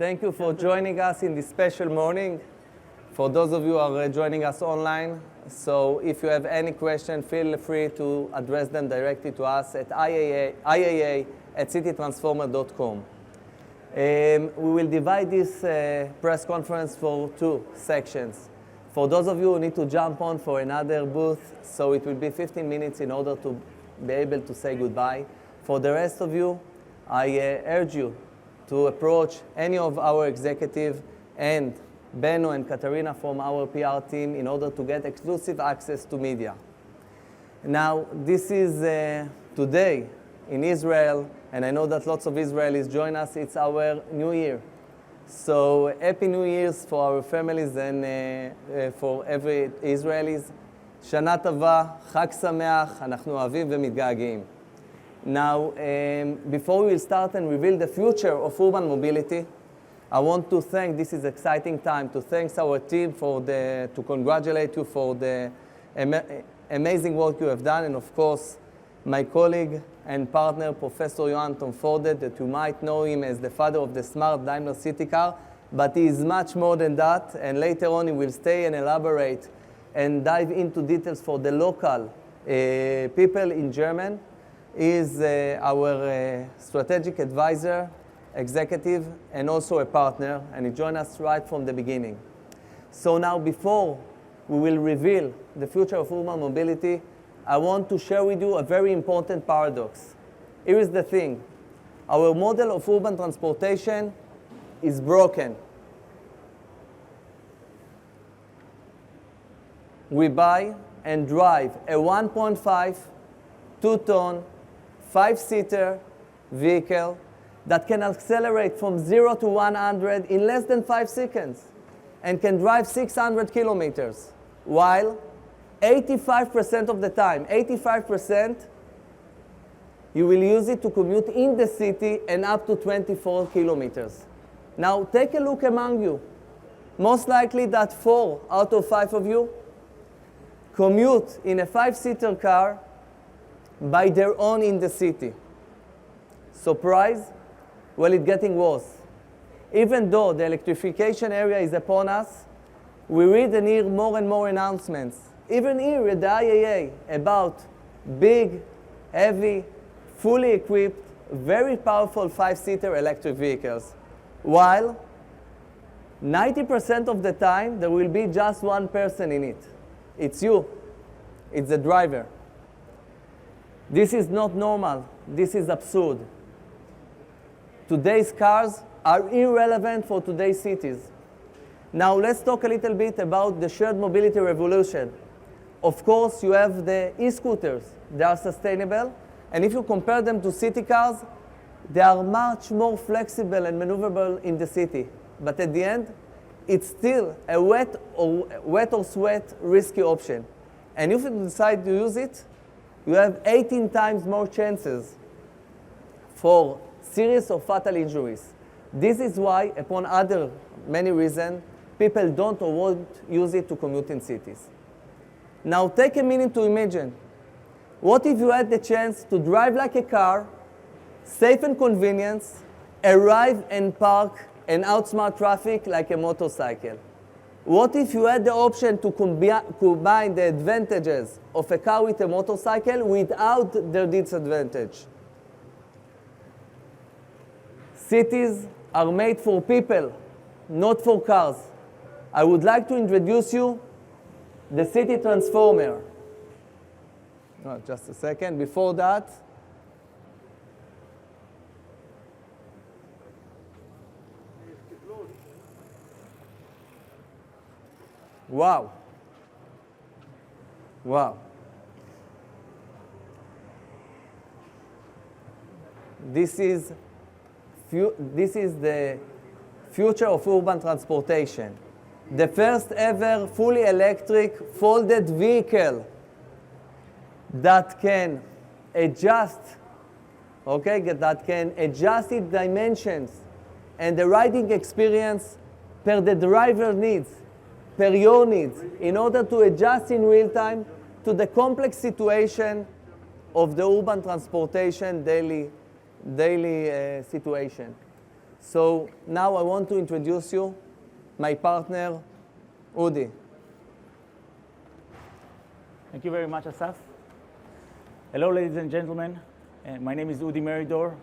Thank you for joining us in this special morning. For those of you who are joining us online, so if you have any question, feel free to address them directly to us at iaa@citytransformer.com. We will divide this press conference for two sections. For those of you who need to jump on for another booth, so it will be 15 minutes in order to be able to say goodbye. For the rest of you, I urge you to approach any of our executive and Benno and Katarina from our PR team in order to get exclusive access to media. Now, this is today in Israel, and I know that lots of Israelis join us. It's our New Year. So happy New Year's for our families and for every Israelis. Shana Tova, Chag Sameach, אנחנו אוהבים ומתגעגעים. Now, before we will start and reveal the future of urban mobility, I want to thank, this is exciting time, to thank our team to congratulate you for the amazing work you have done, and of course, my colleague and partner, Professor Yohan Tom Fordet, that you might know him as the father of the smart Daimler City car, but he is much more than that, and later on he will stay and elaborate and dive into details for the local people in Germany. He is our strategic advisor, executive, and also a partner, and he joined us right from the beginning. So now, before we will reveal the future of urban mobility, I want to share with you a very important paradox. Here is the thing. Our model of urban transportation is broken. We buy and drive a 1.5, 2-ton, 5-seater vehicle that can accelerate from 0 to 100 in less than 5 seconds and can drive 600 kilometers, while 85% of the time, 85%, you will use it to commute in the city and up to 24 kilometers. Now, take a look among you. Most likely that 4 out of 5 of you commute in a 5-seater car by their own in the city. Surprise? Well, it's getting worse. Even though the electrification area is upon us, we read and hear more and more announcements, even here at the IAA, about big, heavy, fully equipped, very powerful 5-seater electric vehicles, while 90% of the time there will be just one person in it. It's you. It's the driver. This is not normal. This is absurd. Today's cars are irrelevant for today's cities. Now let's talk a little bit about the shared mobility revolution. Of course, you have the e-scooters. They are sustainable, and if you compare them to city cars, they are much more flexible and maneuverable in the city. But at the end, it's still a wet or sweat risky option. And if you decide to use it, you have 18 times more chances for serious or fatal injuries. This is why, upon other many reasons, people don't or won't use it to commute in cities. Now take a minute to imagine. What if you had the chance to drive like a car, safe and convenient, arrive and park and outsmart traffic like a motorcycle? What if you had the option to combine the advantages of a car with a motorcycle without their disadvantage? Cities are made for people, not for cars. I would like to introduce you the City Transformer. Oh, just a second. Before that, wow. Wow. This is the future of urban transportation. The first ever fully electric folded vehicle that can adjust, that can adjust its dimensions and the riding experience per the driver needs, per your needs, in order to adjust in real time to the complex situation of the urban transportation daily situation. So now I want to introduce you my partner, Udi. Thank you very much, Asaf. Hello, ladies and gentlemen. My name is Udi Meridor,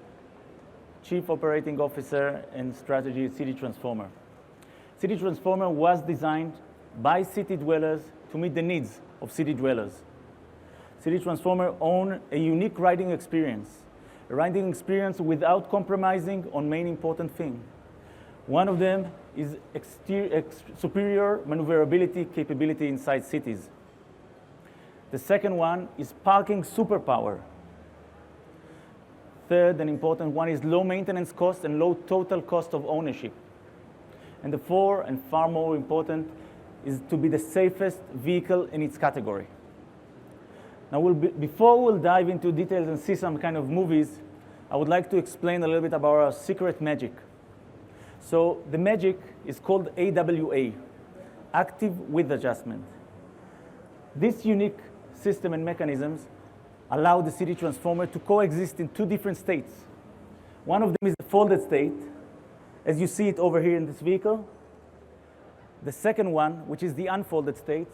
Chief Operating Officer and Strategy at City Transformer. City Transformer was designed by city dwellers to meet the needs of city dwellers. City Transformer own a unique riding experience, a riding experience without compromising on main important thing. One of them is superior maneuverability capability inside cities. The second one is parking superpower. Third and important one is low maintenance cost and low total cost of ownership. And the fourth and far more important is to be the safest vehicle in its category. Now, before we'll dive into details and see some kind of movies, I would like to explain a little bit about our secret magic. So the magic is called AWA, Active Width Adjustment. This unique system and mechanisms allow the City Transformer to coexist in two different states. One of them is the folded state, as you see it over here in this vehicle. The second one, which is the unfolded state,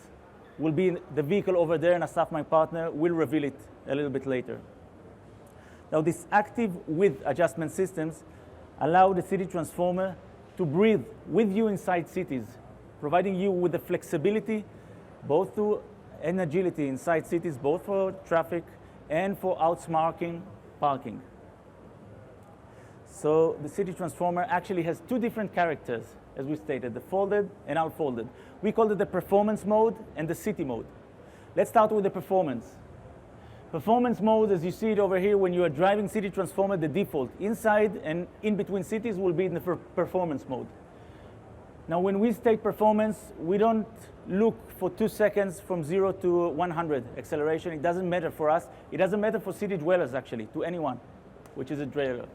will be in the vehicle over there, and Asaf, my partner, will reveal it a little bit later. Now, these active width adjustment systems allow the City Transformer to breathe with you inside cities, providing you with the flexibility, both to and agility inside cities, both for traffic and for outsmarting parking. So the City Transformer actually has two different characters, as we stated, the folded and unfolded. We call it the performance mode and the city mode. Let's start with the performance. Performance mode, as you see it over here, when you are driving City Transformer, the default inside and in between cities will be in the performance mode. Now, when we state performance, we don't look for 2 seconds from 0 to 100 acceleration. It doesn't matter for us. It doesn't matter for city dwellers, actually, to anyone, which is a dweller.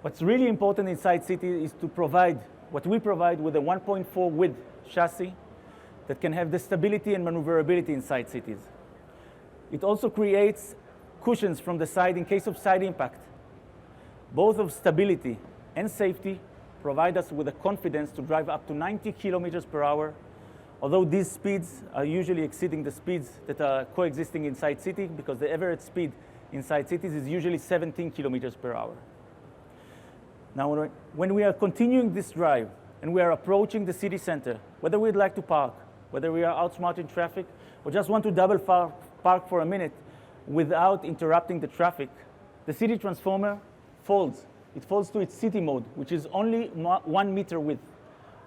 What's really important inside city is to provide what we provide with a 1.4 width chassis that can have the stability and maneuverability inside cities. It also creates cushions from the side in case of side impact. Both of stability and safety provide us with the confidence to drive up to 90 kilometers per hour, although these speeds are usually exceeding the speeds that are coexisting inside city, because the average speed inside cities is usually 17 kilometers per hour. Now, when we are continuing this drive and we are approaching the city center, whether we'd like to park, whether we are outsmarting traffic, or just want to double park for a minute without interrupting the traffic, the City Transformer folds. It folds to its city mode, which is only 1 meter width.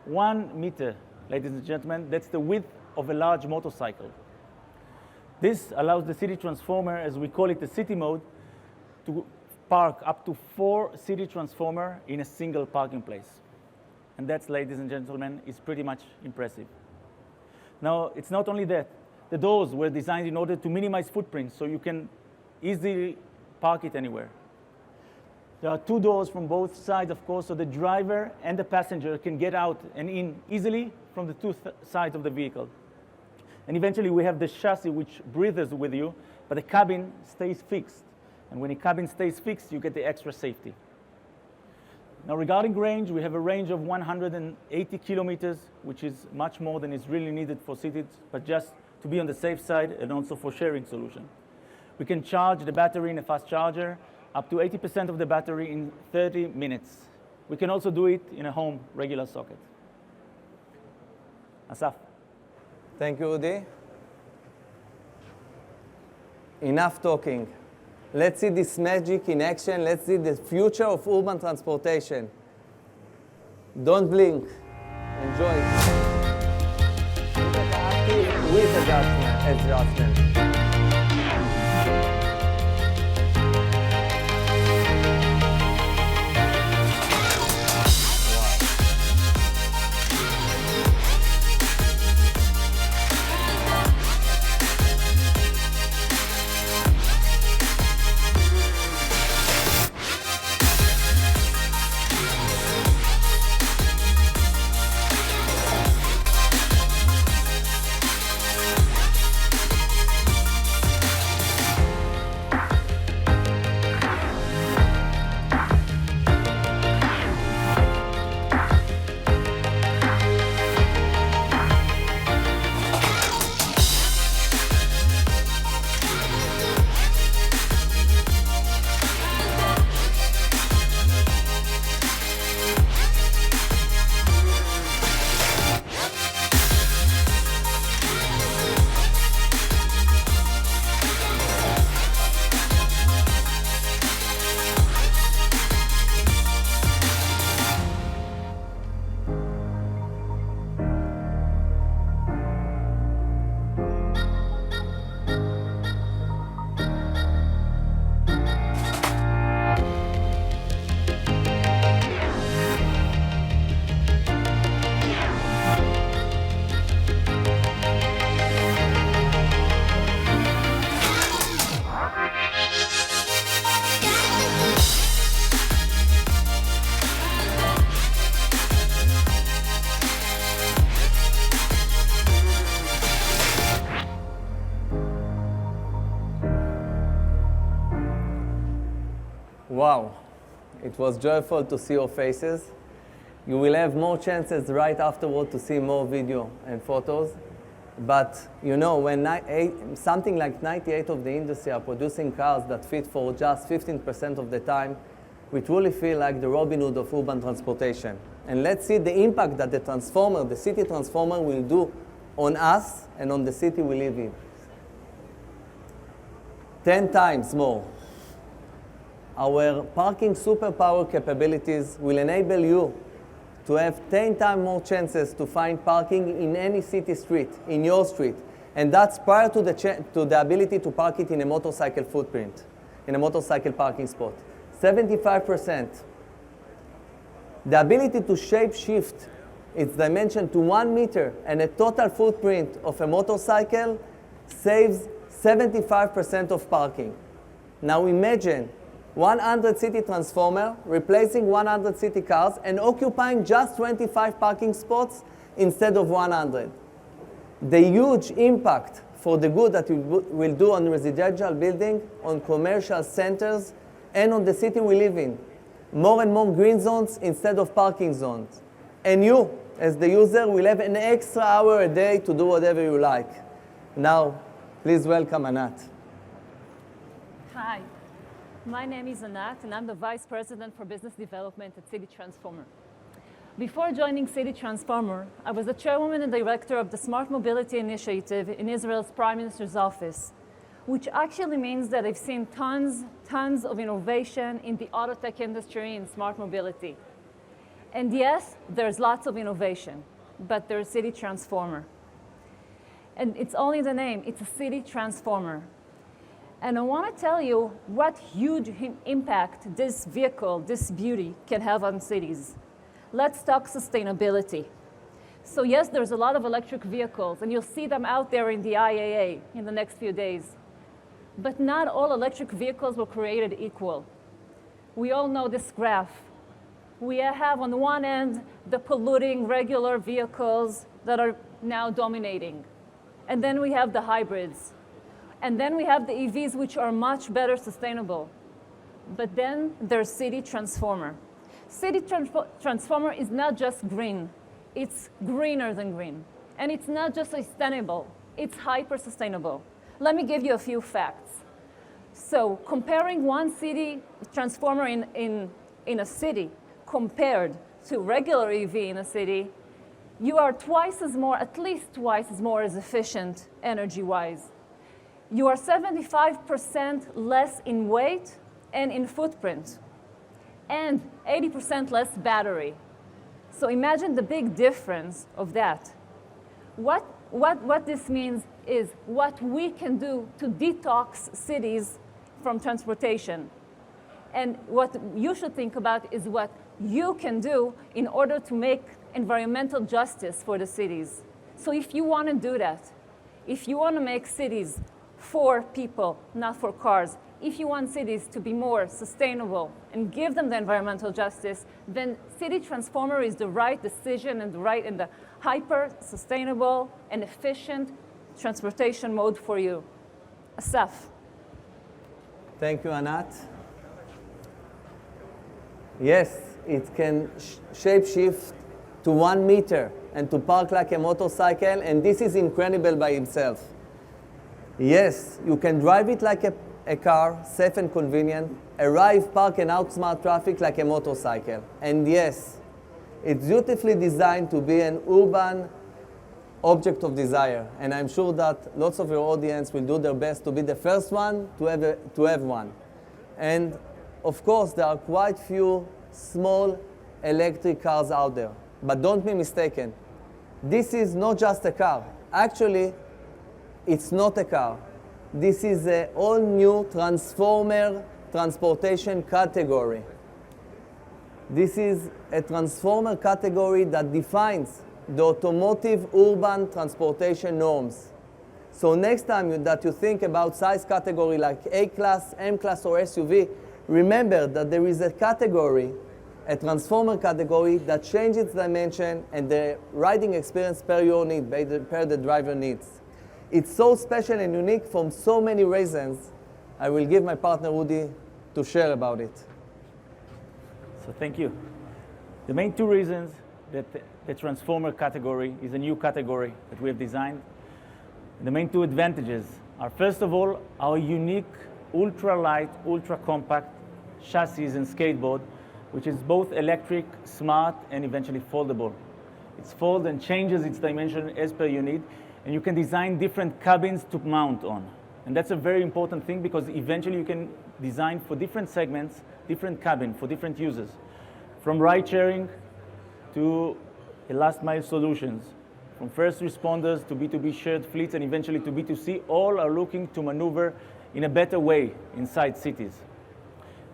1 meter, ladies and gentlemen, that's the width of a large motorcycle. This allows the City Transformer, as we call it the city mode, to park up to 4 City Transformer in a single parking place. And that's, ladies and gentlemen, is pretty much impressive. Now, it's not only that. The doors were designed in order to minimize footprints, so you can easily park it anywhere. There are 2 doors from both sides, of course, so the driver and the passenger can get out and in easily from the 2 sides of the vehicle. And eventually, we have the chassis, which breathes with you, but the cabin stays fixed. And when the cabin stays fixed, you get the extra safety. Now, regarding range, we have a range of 180 kilometers, which is much more than is really needed for cities, but just to be on the safe side and also for sharing solution. We can charge the battery in a fast charger, up to 80% of the battery in 30 minutes. We can also do it in a home regular socket. Asaf. Thank you, Udi. Enough talking. Let's see this magic in action. Let's see the future of urban transportation. Don't blink. Enjoy. Active with adjustment. Wow, it was joyful to see your faces. You will have more chances right afterward to see more video and photos. But you know, when something like 98% of the industry are producing cars that fit for just 15% of the time, we truly feel like the Robin Hood of urban transportation. And let's see the impact that the transformer, the city transformer, will do on us and on the city we live in. 10 times more. Our parking superpower capabilities will enable you to have 10 times more chances to find parking in any city street, in your street. And that's prior to the ability to park it in a motorcycle footprint, in a motorcycle parking spot. 75%. The ability to shape shift its dimension to 1 meter and a total footprint of a motorcycle saves 75% of parking. Now imagine 100 city transformer replacing 100 city cars and occupying just 25 parking spots instead of 100. The huge impact for the good that it will do on residential building, on commercial centers, and on the city we live in. More and more green zones instead of parking zones. And you, as the user, will have an extra hour a day to do whatever you like. Now, please welcome Anat. Hi, my name is Anat, and I'm the Vice President for Business Development at City Transformer. Before joining City Transformer, I was the chairwoman and director of the Smart Mobility Initiative in Israel's Prime Minister's office, which actually means that I've seen tons of innovation in the auto tech industry in smart mobility. And yes, there's lots of innovation, but there's City Transformer. And it's only the name, it's a City Transformer. And I want to tell you what huge impact this vehicle, this beauty, can have on cities. Let's talk sustainability. So yes, there's a lot of electric vehicles, and you'll see them out there in the IAA in the next few days. But not all electric vehicles were created equal. We all know this graph. We have on one end the polluting regular vehicles that are now dominating. And then we have the hybrids. And then we have the EVs, which are much better sustainable. But then there's City Transformer. City Transformer is not just green. It's greener than green. And it's not just sustainable. It's hyper-sustainable. Let me give you a few facts. So comparing one City Transformer in a city compared to regular EV in a city, you are twice as more, at least twice as more as efficient energy-wise. You are 75% less in weight and in footprint, and 80% less battery. So imagine the big difference of that. What this means is what we can do to detox cities from transportation. And what you should think about is what you can do in order to make environmental justice for the cities. So if you want to do that, if you want to make cities for people, not for cars, if you want cities to be more sustainable and give them the environmental justice, then City Transformer is the right decision and the hyper-sustainable and efficient transportation mode for you. Asaf. Thank you, Anat. Yes, it can shape-shift to 1 meter and to park like a motorcycle, and this is incredible by itself. Yes, you can drive it like a car, safe and convenient, arrive, park, and outsmart traffic like a motorcycle. And yes, it's beautifully designed to be an urban object of desire. And I'm sure that lots of your audience will do their best to be the first one to have one. And of course, there are quite few small electric cars out there. But don't be mistaken. This is not just a car. Actually, it's not a car. This is an all-new transformer transportation category. This is a transformer category that defines the automotive urban transportation norms. So next time that you think about size category like A-Class, M-Class, or SUV, remember that there is a category, a transformer category, that changes its dimension and the riding experience per your need, per the driver needs. It's so special and unique for so many reasons. I will give my partner Udi to share about it. So thank you. The main two reasons that the transformer category is a new category that we have designed. The main two advantages are, first of all, our unique ultra-light, ultra-compact chassis and skateboard, which is both electric, smart, and eventually foldable. It's fold and changes its dimension as per you need, and you can design different cabins to mount on. And that's a very important thing because eventually you can design for different segments, different cabin for different users. From ride sharing to last mile solutions, from first responders to B2B shared fleets and eventually to B2C, all are looking to maneuver in a better way inside cities.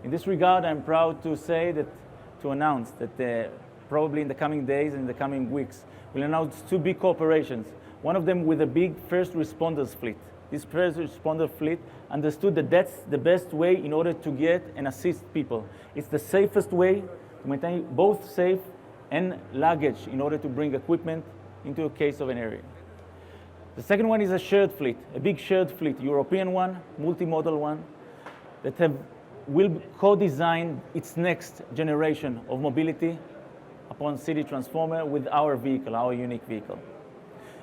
In this regard, I'm proud to announce that probably in the coming days and in the coming weeks, we'll announce two big corporations. One of them with a big first responders fleet. This first responder fleet understood that that's the best way in order to get and assist people. It's the safest way to maintain both safe and luggage in order to bring equipment into a case of an area. The second one is a shared fleet, a big shared fleet, European one, multimodal one, that will co-design its next generation of mobility upon City Transformer with our vehicle, our unique vehicle.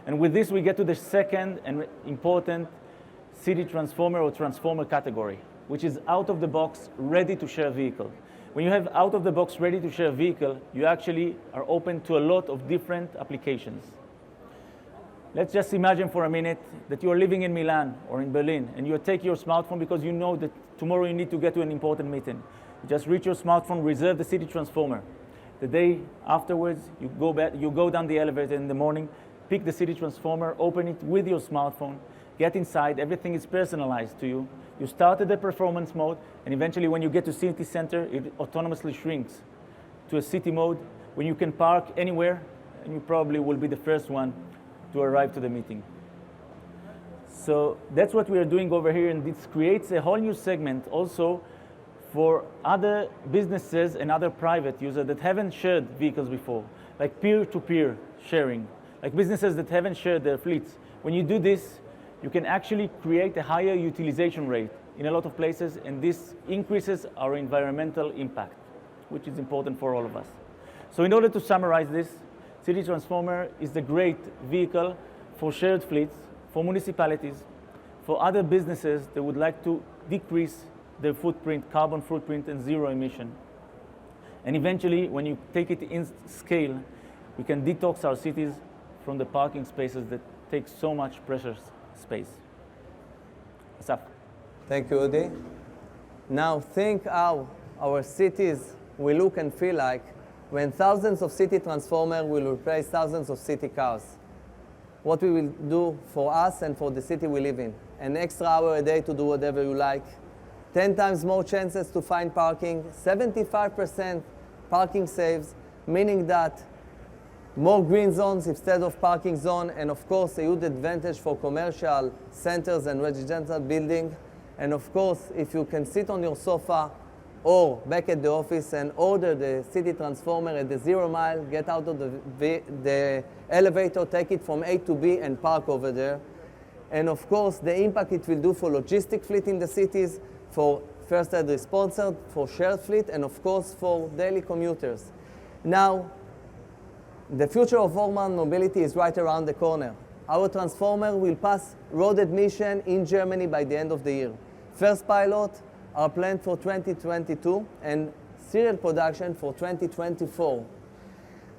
And with this, we get to the second and important City Transformer or Transformer category, which is out-of-the-box, ready-to-share vehicle. When you have out-of-the-box, ready-to-share vehicle, you actually are open to a lot of different applications. Let's just imagine for a minute that you are living in Milan or in Berlin, and you take your smartphone because you know that tomorrow you need to get to an important meeting. You just reach your smartphone, reserve the City Transformer. The day afterwards, you go down the elevator in the morning, pick the City Transformer, open it with your smartphone, get inside, everything is personalized to you. You started the performance mode, and eventually when you get to city center, it autonomously shrinks to a city mode when you can park anywhere, and you probably will be the first one to arrive to the meeting. So that's what we are doing over here, and this creates a whole new segment also for other businesses and other private users that haven't shared vehicles before, like peer-to-peer sharing, like businesses that haven't shared their fleets. When you do this, you can actually create a higher utilization rate in a lot of places, and this increases our environmental impact, which is important for all of us. So in order to summarize this, City Transformer is the great vehicle for shared fleets, for municipalities, for other businesses that would like to decrease their footprint, carbon footprint, and zero emission. And eventually, when you take it in scale, we can detox our cities from the parking spaces that take so much precious space. Asaf. Thank you, Udi. Now think how our cities will look and feel like when thousands of City Transformers will replace thousands of city cars. What we will do for us and for the city we live in. An extra hour a day to do whatever you like. 10 times more chances to find parking. 75% parking saves, meaning that more green zones instead of parking zone, and of course a huge advantage for commercial centers and residential building. And of course, if you can sit on your sofa or back at the office and order the City Transformer at the 0 mile, get out of the elevator, take it from A to B and park over there. And of course, the impact it will do for logistic fleet in the cities, for first aid responder, for shared fleet, and of course for daily commuters. Now, the future of urban mobility is right around the corner. Our Transformer will pass road admission in Germany by the end of the year. First pilot are planned for 2022 and serial production for 2024.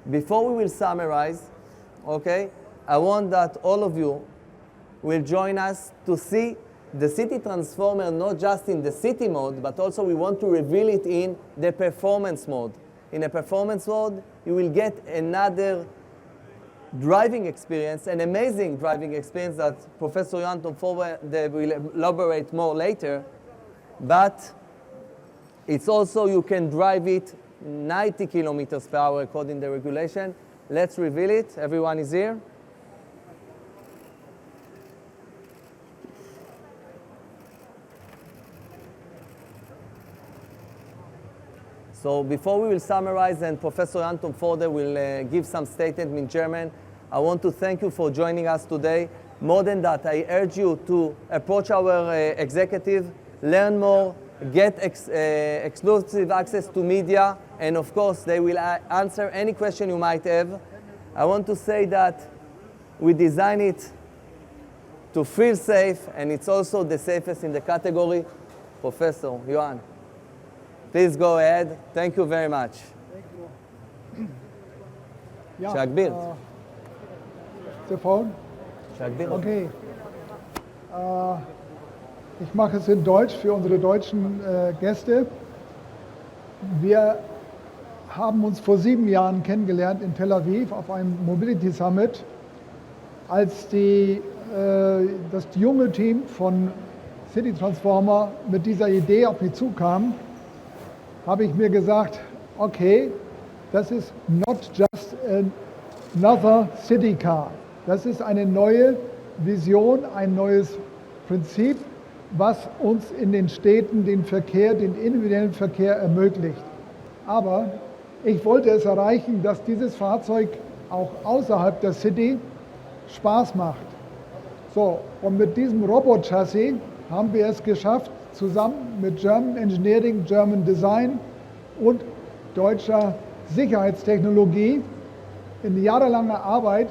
Before we will summarize, okay, I want that all of you will join us to see the City Transformer not just in the city mode, but also we want to reveal it in the performance mode. In a performance mode, you will get another driving experience, an amazing driving experience that Professor Anton Forward will elaborate more later. But it's also, you can drive it 90 kilometers per hour according to the regulation. Let's reveal it. Everyone is here. So before we will summarize and Professor Anton Forder will give some statement in German, I want to thank you for joining us today. More than that, I urge you to approach our executive, learn more, get exclusive access to media, and of course they will answer any question you might have. I want to say that we design it to feel safe, and it's also the safest in the category. Professor Johan, please go ahead. Thank you very much. Ja, Shakbir. the phone? Shakbir. Okay. Ich mache es in Deutsch für unsere deutschen Gäste. Wir haben uns vor 7 Jahren kennengelernt in Tel Aviv auf einem Mobility Summit. Als das junge Team von City Transformer mit dieser Idee auf mich zukam, habe ich mir gesagt, okay, das ist not just another city car. Das ist eine neue Vision, ein neues Prinzip, was uns in den Städten den Verkehr, den individuellen Verkehr ermöglicht. Aber ich wollte es erreichen, dass dieses Fahrzeug auch außerhalb der City Spaß macht. So, und mit diesem Robot-Chassis haben wir es geschafft, zusammen mit German Engineering, German Design und deutscher Sicherheitstechnologie in jahrelanger Arbeit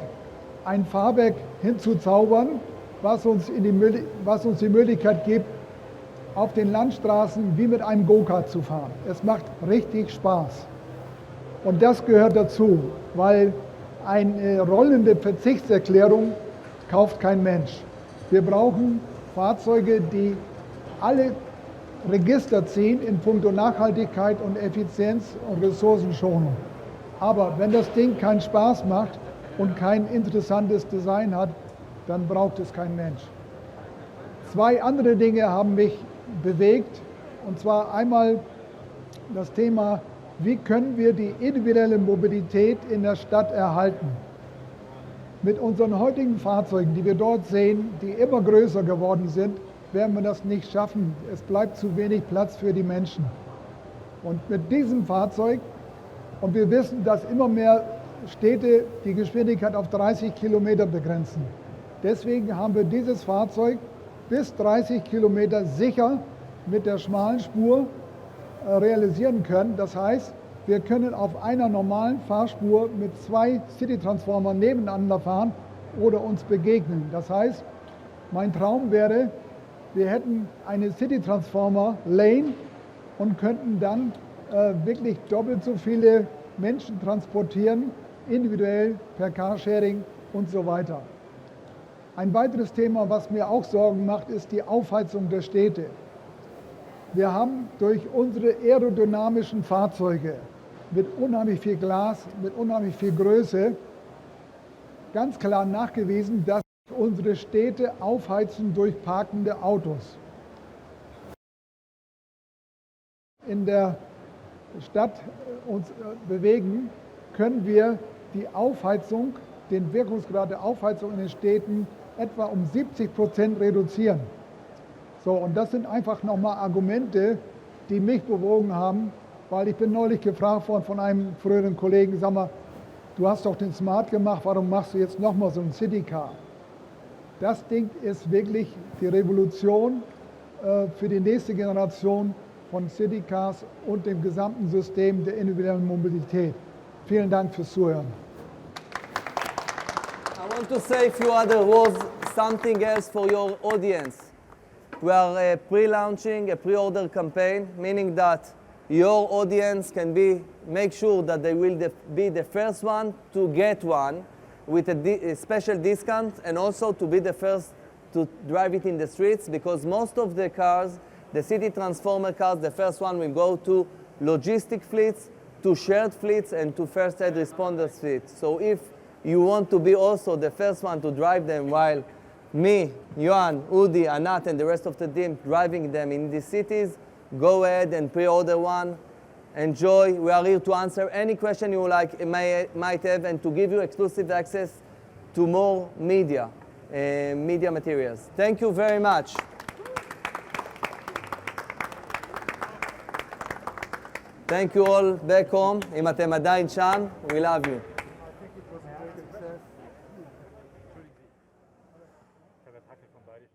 ein Fahrwerk hinzuzaubern, was uns die Möglichkeit gibt, auf den Landstraßen wie mit einem Go-Kart zu fahren. Es macht richtig Spaß. Und das gehört dazu, weil eine rollende Verzichtserklärung kauft kein Mensch. Wir brauchen Fahrzeuge, die alle Register ziehen in puncto Nachhaltigkeit und Effizienz und Ressourcenschonung. Aber wenn das Ding keinen Spaß macht und kein interessantes Design hat, dann braucht es kein Mensch. 2 andere Dinge haben mich bewegt, und zwar einmal das Thema, wie können wir die individuelle Mobilität in der Stadt erhalten? Mit unseren heutigen Fahrzeugen, die wir dort sehen, die immer größer geworden sind, werden wir das nicht schaffen. Es bleibt zu wenig Platz für die Menschen. Und mit diesem Fahrzeug, und wir wissen, dass immer mehr Städte die Geschwindigkeit auf 30 Kilometer begrenzen. Deswegen haben wir dieses Fahrzeug bis 30 Kilometer sicher mit der schmalen Spur realisieren können. Das heißt, wir können auf einer normalen Fahrspur mit 2 City-Transformern nebeneinander fahren oder uns begegnen. Das heißt, mein Traum wäre, wir hätten eine City-Transformer-Lane und könnten dann wirklich doppelt so viele Menschen transportieren, individuell per Carsharing und so weiter. Ein weiteres Thema, was mir auch Sorgen macht, ist die Aufheizung der Städte. Wir haben durch unsere aerodynamischen Fahrzeuge mit unheimlich viel Glas, mit unheimlich viel Größe ganz klar nachgewiesen, dass unsere Städte aufheizen durch parkende Autos. In der Stadt uns bewegen, können wir die Aufheizung, den Wirkungsgrad der Aufheizung in den Städten etwa um 70% reduzieren. So, und das sind einfach nochmal Argumente, die mich bewogen haben, weil ich bin neulich gefragt worden von einem früheren Kollegen, sag mal, du hast doch den Smart gemacht, warum machst du jetzt nochmal so ein Citycar? Das Ding ist wirklich die Revolution für die nächste Generation von Citycars und dem gesamten System der individuellen Mobilität. Vielen Dank fürs Zuhören. I want to say a few other words, something else for your audience. We are pre-launching a pre-order campaign, meaning that your audience can make sure that they will be the first one to get one with a special discount, and also to be the first to drive it in the streets, because most of the cars, the City Transformer cars, the first one will go to logistic fleets, to shared fleets, and to first aid responder fleets. So if you want to be also the first one to drive them, while me, Johan, Udi, Anat, and the rest of the team driving them in the cities, go ahead and pre-order one. Enjoy. We are here to answer any question you might have, and to give you exclusive access to more media materials. Thank you very much. Thank you all back home. אם אתם עדיין שם, we love you. Attacke von beiden.